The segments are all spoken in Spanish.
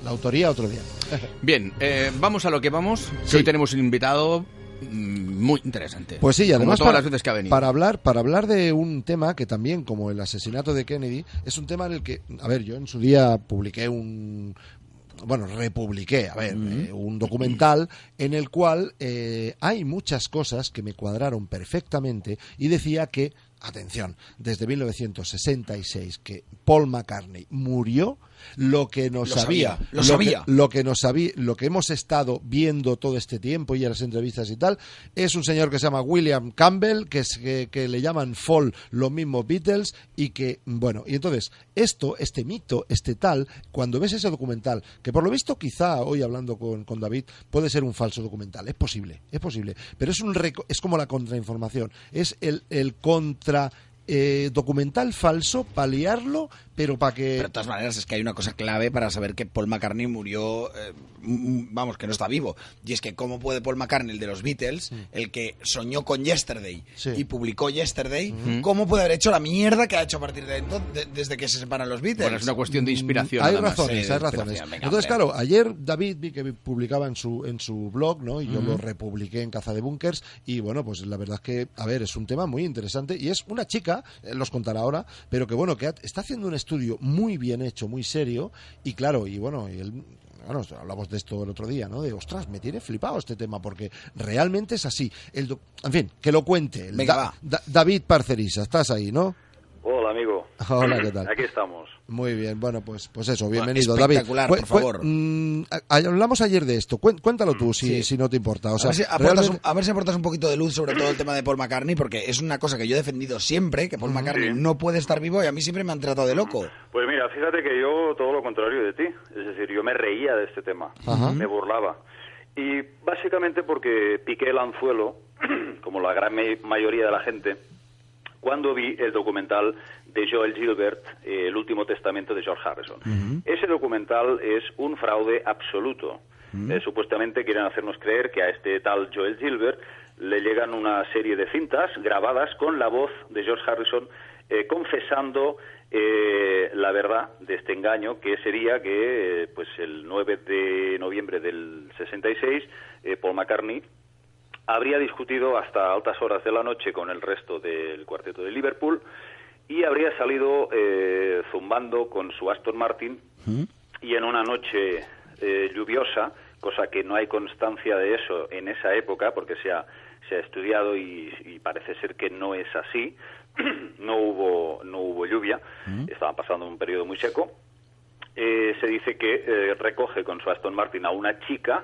La autoría otro día. Bien, vamos a lo que vamos. Sí. Hoy tenemos un invitado muy interesante. Pues sí, además como todas las veces que ha venido. para hablar de un tema que también, como el asesinato de Kennedy, es un tema en el que, a ver, yo en su día republiqué, un documental en el cual hay muchas cosas que me cuadraron perfectamente y decía que, atención, desde 1966 que Paul McCartney murió, lo que hemos estado viendo todo este tiempo y en las entrevistas y tal, es un señor que se llama William Campbell, que le llaman Fall, los mismos Beatles, y que, bueno, y entonces, este mito, tal, cuando ves ese documental, que por lo visto quizá hoy hablando con David, puede ser un falso documental, es posible, pero es como la contrainformación, es el contra documental falso, paliarlo, pero para que... Pero de todas maneras es que hay una cosa clave para saber que Paul McCartney murió, que no está vivo. Y es que cómo puede Paul McCartney, el de los Beatles, el que soñó con Yesterday y publicó Yesterday, cómo puede haber hecho la mierda que ha hecho a partir de entonces, desde que se separan los Beatles? Bueno, es una cuestión de inspiración. Hay nada más. razones. Venga, Entonces, claro, ayer David vi que publicaba en su blog, ¿no? Y yo lo republiqué en Caza de Bunkers, y bueno, pues la verdad es que, a ver, es un tema muy interesante, y es una chica, los contará ahora, pero que bueno, que está haciendo un estudio muy bien hecho, muy serio, y claro, y bueno, hablamos de esto el otro día, ¿no? De, ostras, me tiene flipado este tema, porque realmente es así. En fin, que lo cuente. Venga, David Parcerisa, estás ahí, ¿no? Hola, amigo. Hola, ¿qué tal? Aquí estamos. Muy bien, bueno, pues eso, bienvenido, espectacular, David. por favor. Hablamos ayer de esto, cuéntalo tú, si no te importa. O sea, a ver si aportas un poquito de luz sobre todo el tema de Paul McCartney, porque es una cosa que yo he defendido siempre, que Paul McCartney no puede estar vivo, y a mí siempre me han tratado de loco. Pues mira, fíjate que yo todo lo contrario de ti. Es decir, yo me reía de este tema, me burlaba. Y básicamente porque piqué el anzuelo, como la gran mayoría de la gente, cuando vi el documental de Joel Gilbert, El último testamento de George Harrison. Ese documental es un fraude absoluto. Supuestamente quieren hacernos creer que a este tal Joel Gilbert le llegan una serie de cintas grabadas con la voz de George Harrison confesando la verdad de este engaño, que sería que pues el 9 de noviembre del 66 Paul McCartney habría discutido hasta altas horas de la noche con el resto del cuarteto de Liverpool y habría salido zumbando con su Aston Martin, y en una noche lluviosa, cosa que no hay constancia de eso en esa época porque se ha estudiado y parece ser que no es así, no hubo lluvia, estaban pasando un periodo muy seco, se dice que recoge con su Aston Martin a una chica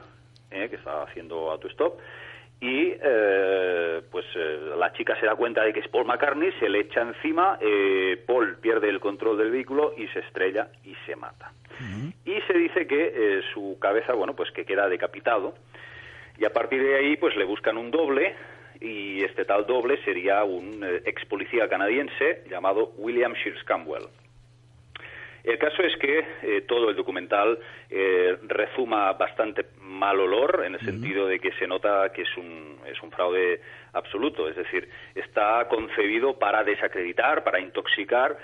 que estaba haciendo autostop, y la chica se da cuenta de que es Paul McCartney, se le echa encima, Paul pierde el control del vehículo y se estrella y se mata. Y se dice que su cabeza, pues que queda decapitado, y a partir de ahí pues le buscan un doble, y este tal doble sería un ex policía canadiense llamado William Shears Campbell. El caso es que todo el documental rezuma bastante mal olor, en el sentido de que se nota que es un fraude absoluto, es decir, está concebido para desacreditar, para intoxicar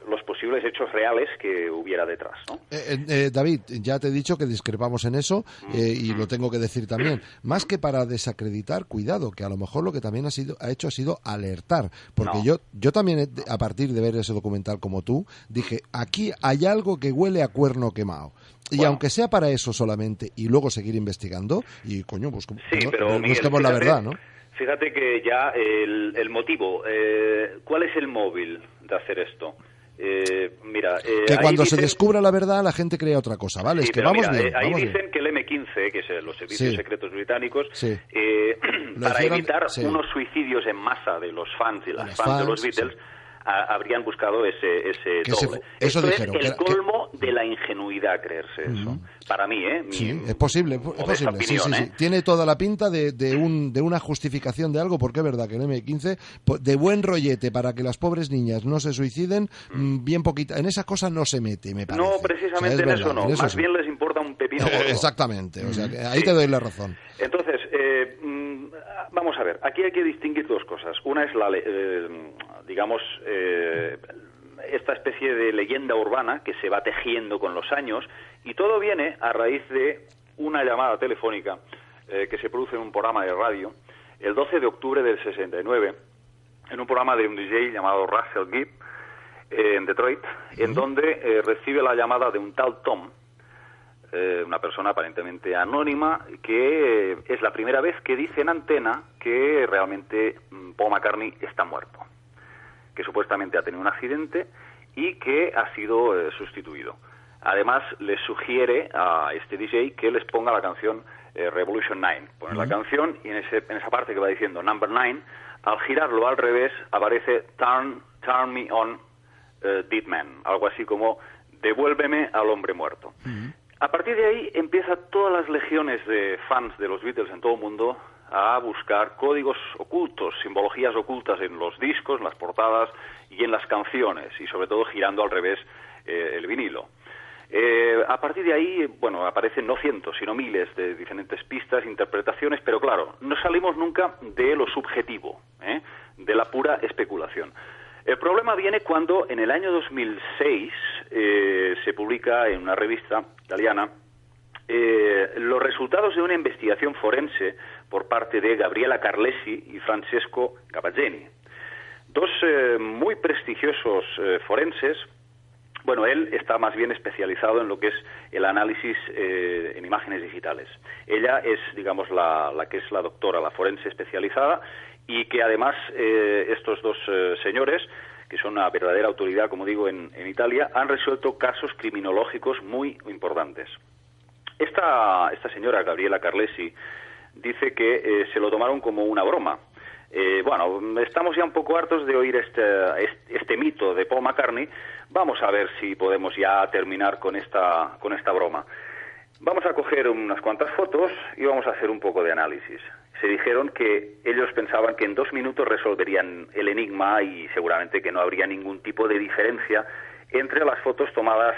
los posibles hechos reales que hubiera detrás, ¿no? David, ya te he dicho que discrepamos en eso, y lo tengo que decir también. Más que para desacreditar, cuidado, que a lo mejor lo que también ha hecho ha sido alertar, porque yo también, a partir de ver ese documental como tú, dije, aquí hay algo que huele a cuerno quemado. Y aunque sea para eso solamente, y luego seguir investigando, y coño, pues pero busquemos la verdad, ¿no? Fíjate que ya el motivo, ¿cuál es el móvil de hacer esto? Que cuando se descubra la verdad la gente crea otra cosa, ¿vale? Sí, es que pero vamos mira, bien. ahí vamos dicen bien. que el M15, que es los servicios secretos británicos, para hicieron, evitar unos suicidios en masa de los fans y las fans de los Beatles, habrían buscado ese doble. Eso Esto dijeron, es el colmo de la ingenuidad creerse eso. Para mí, es posible, opinión, sí. Tiene toda la pinta de una justificación de algo, porque es verdad que el M15, de buen rollete para que las pobres niñas no se suiciden, bien poquita, en esas cosas no se mete, me parece. No, precisamente en eso no, más bien les importa un pepino gordo. Exactamente, o sea, que ahí te doy la razón. Entonces, vamos a ver, aquí hay que distinguir dos cosas. Una es esta especie de leyenda urbana que se va tejiendo con los años, y todo viene a raíz de una llamada telefónica que se produce en un programa de radio el 12 de octubre del 69, en un programa de un DJ llamado Russell Gibb, en Detroit, en donde recibe la llamada de un tal Tom, una persona aparentemente anónima, que es la primera vez que dice en antena que realmente Paul McCartney está muerto, que supuestamente ha tenido un accidente y que ha sido sustituido. Además, le sugiere a este DJ que les ponga la canción Revolution 9. Pone la canción y en esa parte que va diciendo Number 9, al girarlo al revés aparece Turn Me On, Dead Man, algo así como devuélveme al hombre muerto. A partir de ahí empieza todas las legiones de fans de los Beatles en todo el mundo a buscar códigos ocultos, simbologías ocultas en los discos, en las portadas y en las canciones, y sobre todo girando al revés el vinilo. A partir de ahí, bueno, aparecen no cientos, sino miles de diferentes pistas, interpretaciones, pero claro, no salimos nunca de lo subjetivo, de la pura especulación. El problema viene cuando en el año 2006 se publica en una revista italiana los resultados de una investigación forense por parte de Gabriela Carlesi y Francesco Gavazzeni, dos muy prestigiosos forenses. Bueno, él está más bien especializado en lo que es el análisis en imágenes digitales. Ella es, digamos, la que es la doctora, la forense especializada, y que además estos dos señores, que son una verdadera autoridad, como digo, en Italia, han resuelto casos criminológicos muy importantes. Esta señora, Gabriela Carlesi, dice que se lo tomaron como una broma. Bueno, estamos ya un poco hartos de oír este mito de Paul McCartney. Vamos a ver si podemos ya terminar con esta broma. Vamos a coger unas cuantas fotos y vamos a hacer un poco de análisis. Se dijeron que ellos pensaban que en 2 minutos resolverían el enigma y seguramente que no habría ningún tipo de diferencia entre las fotos tomadas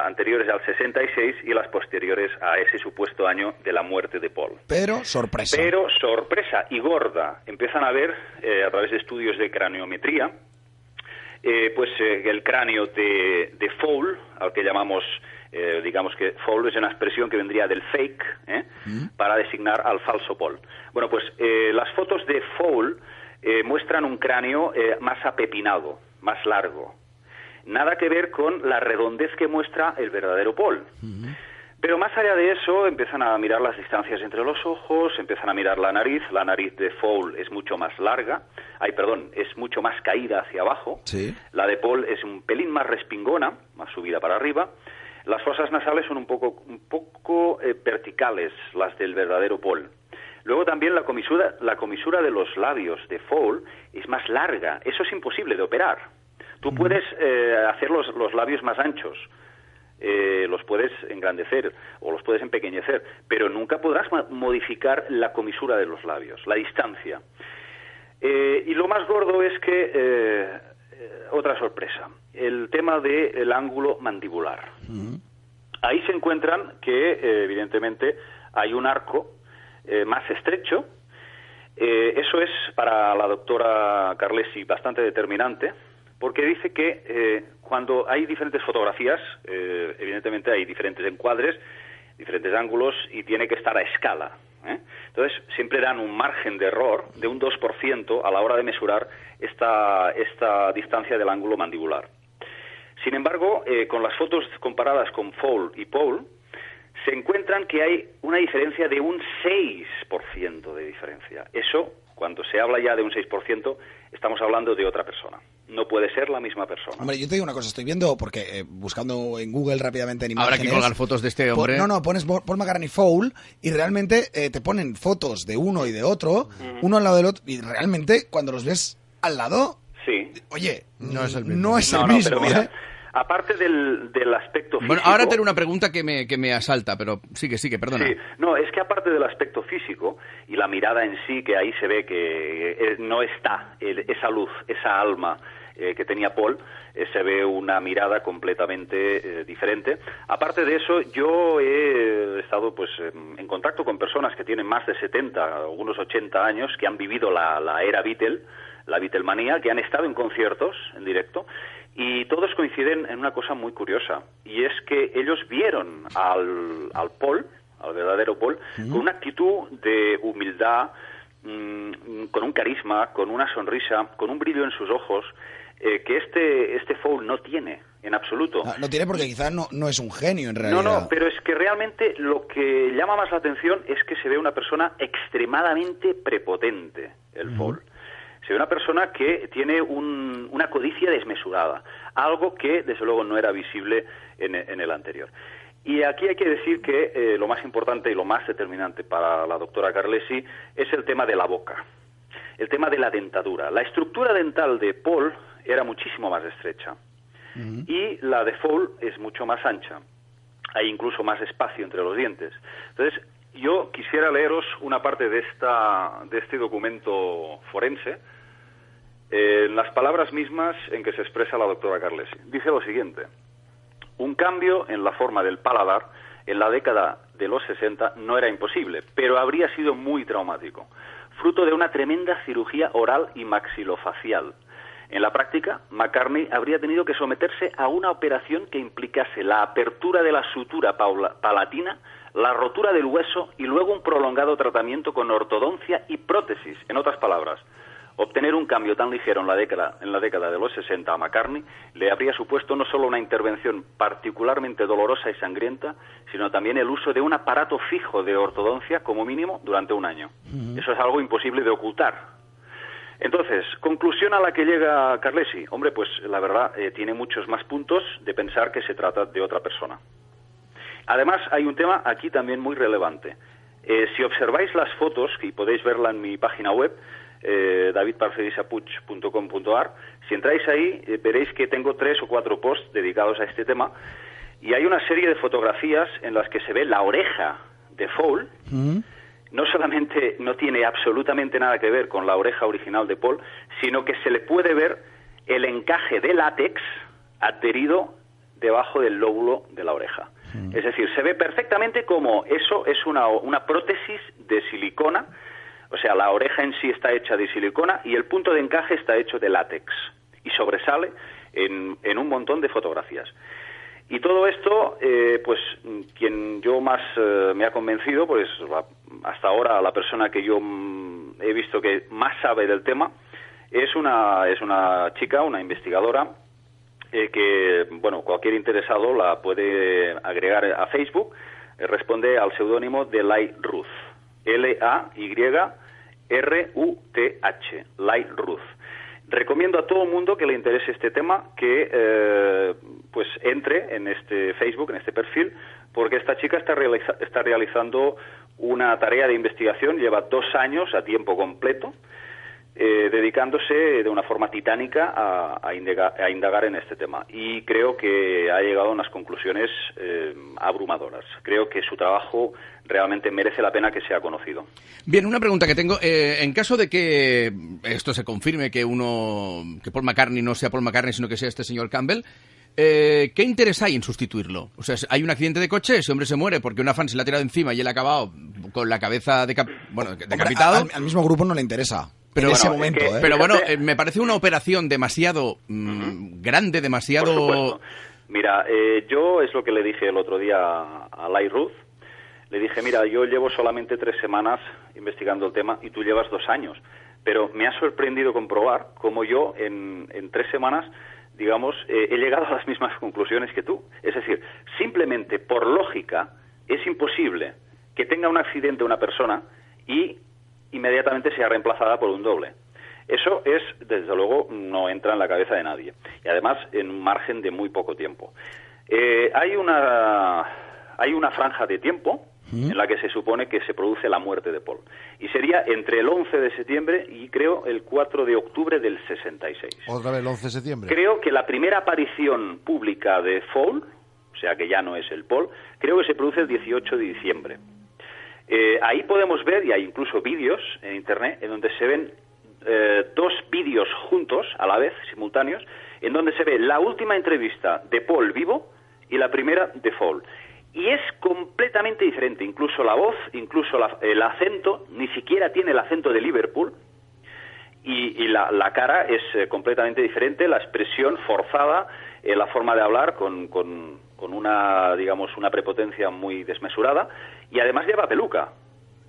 anteriores al 66 y las posteriores a ese supuesto año de la muerte de Paul. Pero sorpresa y gorda. Empiezan a ver, a través de estudios de craniometría, el cráneo de Foul, al que llamamos, digamos que Foul es una expresión que vendría del fake, para designar al falso Paul. Bueno, pues las fotos de Foul muestran un cráneo más apepinado, más largo. Nada que ver con la redondez que muestra el verdadero Paul. Pero más allá de eso, empiezan a mirar las distancias entre los ojos, empiezan a mirar la nariz. La nariz de Foul es mucho más larga, es mucho más caída hacia abajo. Sí. La de Paul es un pelín más respingona, más subida para arriba. Las fosas nasales son un poco verticales, las del verdadero Paul. Luego también la comisura de los labios de Foul es más larga. Eso es imposible de operar. Tú puedes hacer los labios más anchos, los puedes engrandecer o los puedes empequeñecer, pero nunca podrás modificar la comisura de los labios, la distancia. Y lo más gordo es que, otra sorpresa, el tema del ángulo mandibular. Ahí se encuentran que, evidentemente, hay un arco más estrecho. Eso es, para la doctora Carlesi, bastante determinante, porque dice que cuando hay diferentes fotografías, evidentemente hay diferentes encuadres, diferentes ángulos, y tiene que estar a escala. Entonces, siempre dan un margen de error de un 2% a la hora de mesurar esta distancia del ángulo mandibular. Sin embargo, con las fotos comparadas con Foul y Paul, se encuentran que hay una diferencia de un 6% de diferencia. Eso, cuando se habla ya de un 6%, estamos hablando de otra persona. No puede ser la misma persona. Hombre, yo te digo una cosa, estoy viendo, porque buscando en Google rápidamente en imágenes... Habrá que colgar fotos de este hombre. Pones Paul McCartney Foul y realmente te ponen fotos de uno y de otro, uno al lado del otro, y realmente cuando los ves al lado... Sí. Oye, no es el mismo. No es el mismo, pero mira, aparte del aspecto físico... Bueno, ahora tengo una pregunta que me asalta, pero sigue, perdona. Sí, no, es que aparte del aspecto físico y la mirada en sí, que ahí se ve que no está esa luz, esa alma que tenía Paul, se ve una mirada completamente diferente. Aparte de eso, yo he estado en contacto con personas que tienen más de 70, algunos 80 años, que han vivido la era Beatle, la Beatlemanía, que han estado en conciertos en directo, y todos coinciden en una cosa muy curiosa, y es que ellos vieron al Paul, al verdadero Paul, con una actitud de humildad, con un carisma, con una sonrisa, con un brillo en sus ojos, que este Paul no tiene en absoluto. No tiene porque quizás no es un genio en realidad. No, pero es que realmente lo que llama más la atención es que se ve una persona extremadamente prepotente, el Paul. Se ve una persona que tiene una codicia desmesurada, algo que desde luego no era visible en el anterior. Y aquí hay que decir que lo más importante y lo más determinante para la doctora Carlesi es el tema de la boca, el tema de la dentadura. La estructura dental de Paul era muchísimo más estrecha y la de Paul es mucho más ancha. Hay incluso más espacio entre los dientes. Entonces, yo quisiera leeros una parte de este documento forense, en las palabras mismas en que se expresa la doctora Carlesi. Dice lo siguiente: un cambio en la forma del paladar en la década de los 60 no era imposible, pero habría sido muy traumático, fruto de una tremenda cirugía oral y maxilofacial. En la práctica, McCartney habría tenido que someterse a una operación que implicase la apertura de la sutura palatina, la rotura del hueso y luego un prolongado tratamiento con ortodoncia y prótesis. En otras palabras, obtener un cambio tan ligero en la década de los 60 a McCartney le habría supuesto no solo una intervención particularmente dolorosa y sangrienta, sino también el uso de un aparato fijo de ortodoncia como mínimo durante un año. Eso es algo imposible de ocultar. Entonces, conclusión a la que llega Carlesi. Hombre, pues la verdad tiene muchos más puntos de pensar que se trata de otra persona. Además, hay un tema aquí también muy relevante. Si observáis las fotos, y podéis verla en mi página web, davidparcedisapuig.com.ar, si entráis ahí veréis que tengo 3 o 4 posts dedicados a este tema, y hay una serie de fotografías en las que se ve la oreja de Paul. No solamente no tiene absolutamente nada que ver con la oreja original de Paul, sino que se le puede ver el encaje de látex adherido debajo del lóbulo de la oreja. Es decir, se ve perfectamente como eso es una prótesis de silicona. O sea, la oreja en sí está hecha de silicona y el punto de encaje está hecho de látex y sobresale en un montón de fotografías. Y todo esto, pues quien yo más me ha convencido, pues hasta ahora la persona que yo he visto que más sabe del tema es una chica, una investigadora, que, bueno, cualquier interesado la puede agregar a Facebook. Responde al seudónimo de Lai Ruth. Layruth, Layruth. Recomiendo a todo el mundo que le interese este tema que pues entre en este Facebook, en este perfil, porque esta chica está realizando una tarea de investigación, lleva 2 años a tiempo completo, dedicándose de una forma titánica a indagar en este tema. Y creo que ha llegado a unas conclusiones abrumadoras. Creo que su trabajo realmente merece la pena que sea conocido. Bien, una pregunta que tengo. En caso de que esto se confirme, que Paul McCartney no sea Paul McCartney, sino que sea este señor Campbell, ¿qué interés hay en sustituirlo? O sea, hay un accidente de coche, ese hombre se muere porque una fan se le ha tirado encima y él ha acabado con la cabeza decapitado. Al mismo grupo no le interesa. Pero en bueno, ese momento, pero bueno, me parece una operación demasiado grande, demasiado... Por supuesto. Mira, yo es lo que le dije el otro día a Lai Ruth. Le dije, mira, yo llevo solamente 3 semanas investigando el tema y tú llevas 2 años. Pero me ha sorprendido comprobar cómo yo en 3 semanas, digamos, he llegado a las mismas conclusiones que tú. Es decir, simplemente por lógica es imposible que tenga un accidente una persona y inmediatamente sea reemplazada por un doble. Eso es, desde luego, no entra en la cabeza de nadie. Y además, en un margen de muy poco tiempo. Hay una franja de tiempo en la que se supone que se produce la muerte de Paul. Y sería entre el 11 de septiembre y creo el 4 de octubre del 66. Otra vez el 11 de septiembre. Creo que la primera aparición pública de Paul, o sea que ya no es el Paul, creo que se produce el 18 de diciembre. Ahí podemos ver, y hay incluso vídeos en Internet, en donde se ven 2 vídeos juntos, a la vez, simultáneos, en donde se ve la última entrevista de Paul vivo y la primera de Paul. Y es completamente diferente, incluso la voz, incluso el acento, ni siquiera tiene el acento de Liverpool, y la cara es completamente diferente, la expresión forzada, la forma de hablar con una, digamos, una prepotencia muy desmesurada, y además lleva peluca,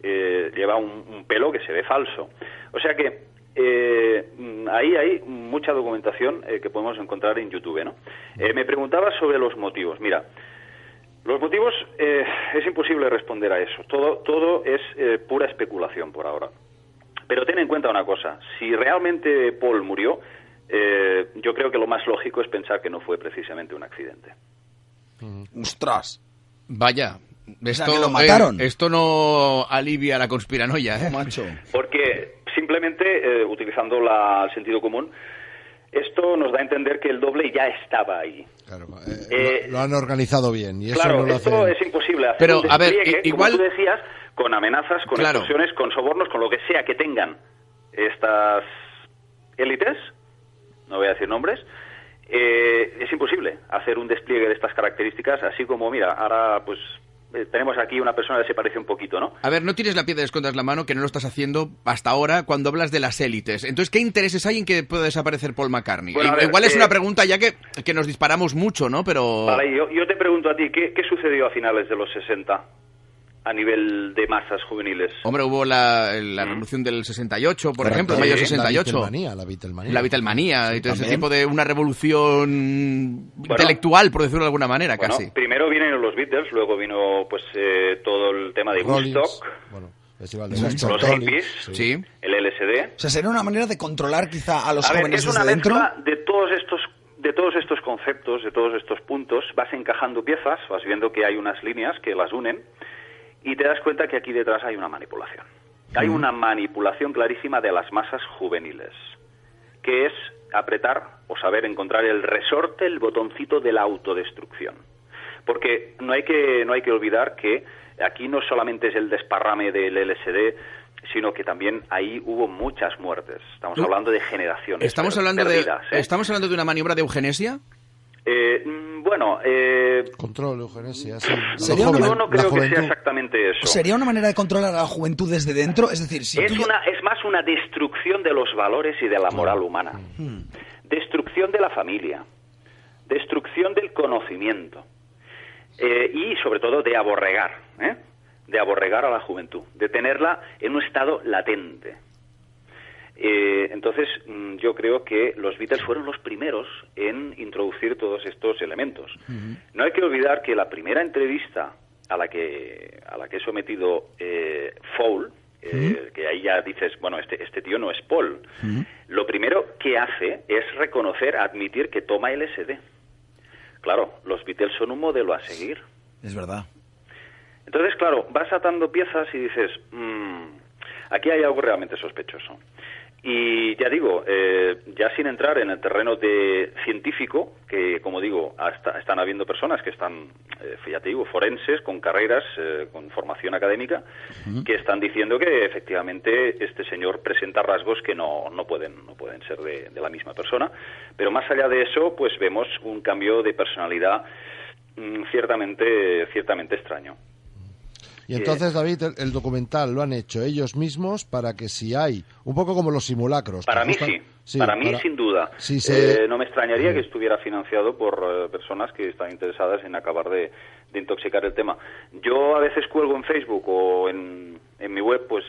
lleva un pelo que se ve falso. O sea que ahí hay mucha documentación que podemos encontrar en YouTube, ¿no? Me preguntaba sobre los motivos. Mira, los motivos es imposible responder a eso. Todo es pura especulación por ahora. Pero ten en cuenta una cosa, si realmente Paul murió, yo creo que lo más lógico es pensar que no fue precisamente un accidente. ¡Ostras! Vaya, esto, o sea, que lo mataron. Esto no alivia la conspiranoia, ¿eh? Macho. Porque simplemente, utilizando el sentido común, esto nos da a entender que el doble ya estaba ahí. Claro, lo han organizado bien. Y eso claro, no lo esto hacen... es imposible hacer. Pero, un despliegue, a ver, igual... como tú decías, con amenazas, con extorsiones, con sobornos, con lo que sea que tengan estas élites, no voy a decir nombres, es imposible hacer un despliegue de estas características, así como, mira, ahora pues tenemos aquí una persona que se parece un poquito, ¿no? A ver, no tires la piedra y escondas la mano, que no lo estás haciendo hasta ahora cuando hablas de las élites. Entonces, ¿qué intereses hay en que pueda desaparecer Paul McCartney? Bueno, ver, igual es una pregunta ya que nos disparamos mucho, ¿no? Pero... Vale, yo te pregunto a ti, ¿qué sucedió a finales de los 60 a nivel de masas juveniles? Hombre, hubo la revolución del 68, por ejemplo, mayo 68. La Beatlemanía, y todo ese tipo de una revolución intelectual, por decirlo de alguna manera, casi. Primero vienen los Beatles, luego vino pues todo el tema de Woodstock, los hippies, sí. El LSD. O sea, sería una manera de controlar quizá a los jóvenes jóvenes desde dentro. Es una mezcla de todos estos conceptos, de todos estos puntos, vas encajando piezas, vas viendo que hay unas líneas que las unen, y te das cuenta que aquí detrás hay una manipulación. Hay una manipulación clarísima de las masas juveniles, que es apretar o saber encontrar el resorte, el botoncito de la autodestrucción. Porque no hay que olvidar que aquí no solamente es el desparrame del LSD, sino que también ahí hubo muchas muertes. Estamos hablando de generaciones. ¿Estamos hablando de una maniobra de eugenesia? Control, eugenesia, sí. Yo no creo que sea exactamente eso. ¿Sería una manera de controlar a la juventud desde dentro? Es decir, si es más una destrucción de los valores y de la moral humana. Destrucción de la familia. Destrucción del conocimiento. Y, sobre todo, de aborregar. De aborregar a la juventud. De tenerla en un estado latente. Entonces, yo creo que los Beatles fueron los primeros en introducir todos estos elementos. No hay que olvidar que la primera entrevista a la que he sometido Foul, que ahí ya dices, bueno, este tío no es Paul. Lo primero que hace es reconocer, admitir que toma LSD. Claro, los Beatles son un modelo a seguir. Es verdad. Entonces, claro, vas atando piezas y dices, aquí hay algo realmente sospechoso. Y ya digo, ya sin entrar en el terreno de científico, que como digo, están habiendo personas que están, ya te digo, forenses, con carreras, con formación académica, que están diciendo que efectivamente este señor presenta rasgos que no pueden ser de la misma persona. Pero más allá de eso, pues vemos un cambio de personalidad ciertamente extraño. Y entonces, David, el documental lo han hecho ellos mismos para que si hay, un poco como los simulacros. Para mí sí, para mí sin duda. Sí, no me extrañaría que estuviera financiado por personas que están interesadas en acabar de intoxicar el tema. Yo a veces cuelgo en Facebook o en mi web pues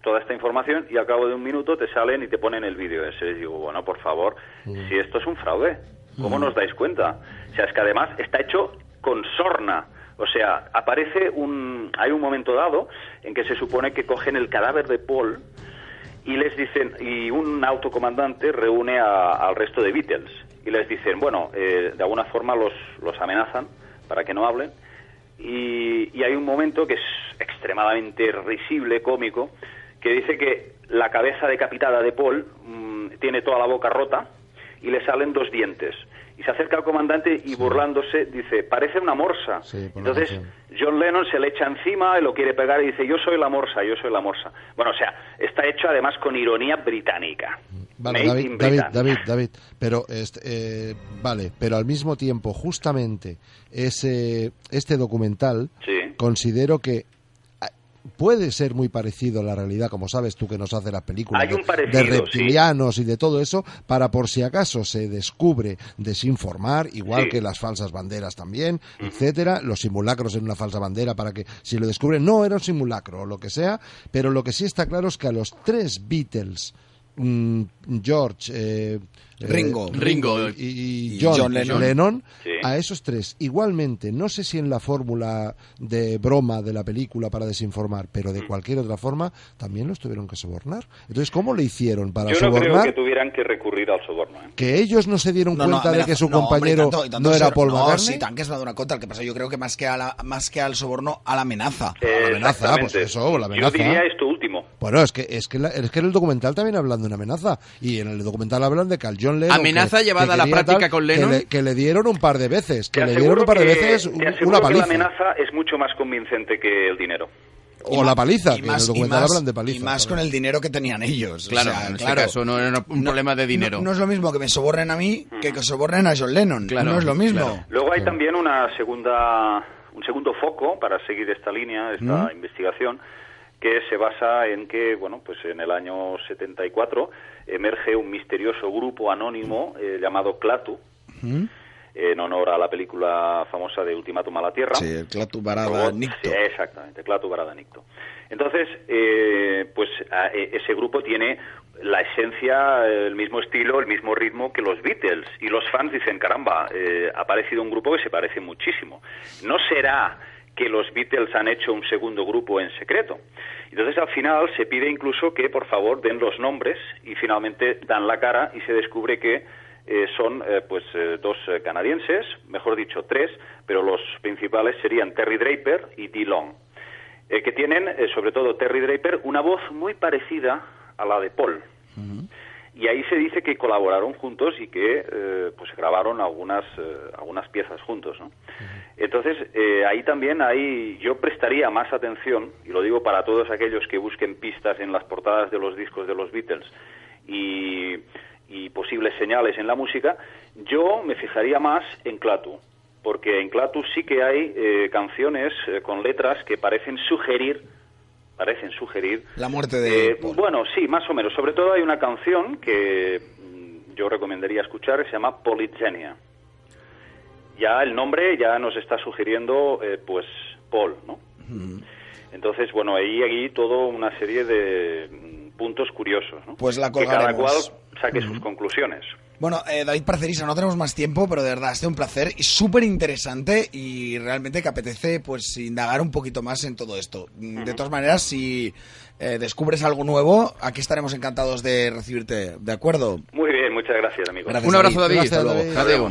toda esta información y al cabo de un minuto te salen y te ponen el vídeo ese. Y digo, bueno, por favor, si esto es un fraude, ¿cómo nos dais cuenta? O sea, es que además está hecho con sorna. O sea, hay un momento dado en que se supone que cogen el cadáver de Paul y les dicen, y un autocomandante reúne al resto de Beatles y les dicen, bueno, de alguna forma los amenazan para que no hablen y hay un momento que es extremadamente risible, cómico, que dice que la cabeza decapitada de Paul tiene toda la boca rota y le salen 2 dientes. Y se acerca al comandante y burlándose dice, parece una morsa. Sí, entonces John Lennon se le echa encima y lo quiere pegar y dice, yo soy la morsa. Bueno, o sea, está hecho además con ironía británica. Vale, David, pero vale, pero al mismo tiempo, justamente este documental, considero que puede ser muy parecido a la realidad, como sabes tú que nos hace las películas Hay un parecido, de reptilianos y de todo eso, para por si acaso se descubre desinformar, igual que las falsas banderas también, etcétera, los simulacros en una falsa bandera, para que si lo descubren, no era un simulacro o lo que sea, pero lo que sí está claro es que a los 3 Beatles, George, Ringo y John Lennon, sí. A esos 3 igualmente, no sé si en la fórmula de broma de la película para desinformar, pero de cualquier otra forma también los tuvieron que sobornar. Entonces, ¿cómo le hicieron para sobornar? Yo no sobornar? creo que tuvieran que recurrir al soborno. Que ellos no se dieron cuenta de que su compañero no era Paul McCartney. Sí, tan que es la de una contra. El que pasa, yo creo que más que al soborno, a la amenaza. La amenaza, pues eso, la amenaza. Yo diría esto último. Bueno, es que en el documental también hablan de una amenaza. Y en el documental hablan de que al John Lennon... ¿Amenaza llevada a la práctica con Lennon? Que le dieron un par de veces. Te Le dieron un par de veces una paliza. Que la amenaza es mucho más convincente que el dinero. O la paliza, que en el documental hablan de paliza. Y más con el dinero que tenían ellos. Claro, en este caso no era un problema de dinero. No es lo mismo que me sobornen a mí que sobornen a John Lennon. Claro, no es lo mismo. Claro. Luego hay también un segundo foco para seguir esta línea, esta investigación, que se basa en que, bueno, pues en el año 74 emerge un misterioso grupo anónimo llamado Klaatu, en honor a la película famosa de Ultimátum a la Tierra. Sí, el Klaatu Barada Nikto. Sí, exactamente, Klaatu Barada Nikto. Entonces, ese grupo tiene la esencia, el mismo estilo, el mismo ritmo que los Beatles. Y los fans dicen, caramba, ha aparecido un grupo que se parece muchísimo. ¿No será que los Beatles han hecho un segundo grupo en secreto? Entonces, al final, se pide incluso que, por favor, den los nombres y finalmente dan la cara y se descubre que son 2 canadienses, mejor dicho 3, pero los principales serían Terry Draper y Dee Long, que tienen, sobre todo Terry Draper, una voz muy parecida a la de Paul. Y ahí se dice que colaboraron juntos y que grabaron algunas piezas juntos, ¿no? Entonces, ahí también yo prestaría más atención, y lo digo para todos aquellos que busquen pistas en las portadas de los discos de los Beatles y posibles señales en la música, yo me fijaría más en Klaatu, porque en Klaatu sí que hay canciones con letras que parecen sugerir la muerte de Paul. Bueno, sí, más o menos. Sobre todo hay una canción que yo recomendaría escuchar, se llama Polygenia. Ya el nombre ya nos está sugiriendo Paul, ¿no? Entonces, bueno, ahí todo una serie de puntos curiosos, ¿no? Pues la que cada cual colgaremos. saque sus conclusiones. Bueno, David Parcerisa, no tenemos más tiempo, pero de verdad ha sido un placer y súper interesante y realmente que apetece pues indagar un poquito más en todo esto. De todas maneras, si descubres algo nuevo, aquí estaremos encantados de recibirte, ¿de acuerdo? Muy bien, muchas gracias, amigo. Gracias, Un abrazo, David. David. Gracias, Hasta luego. David. Adeu.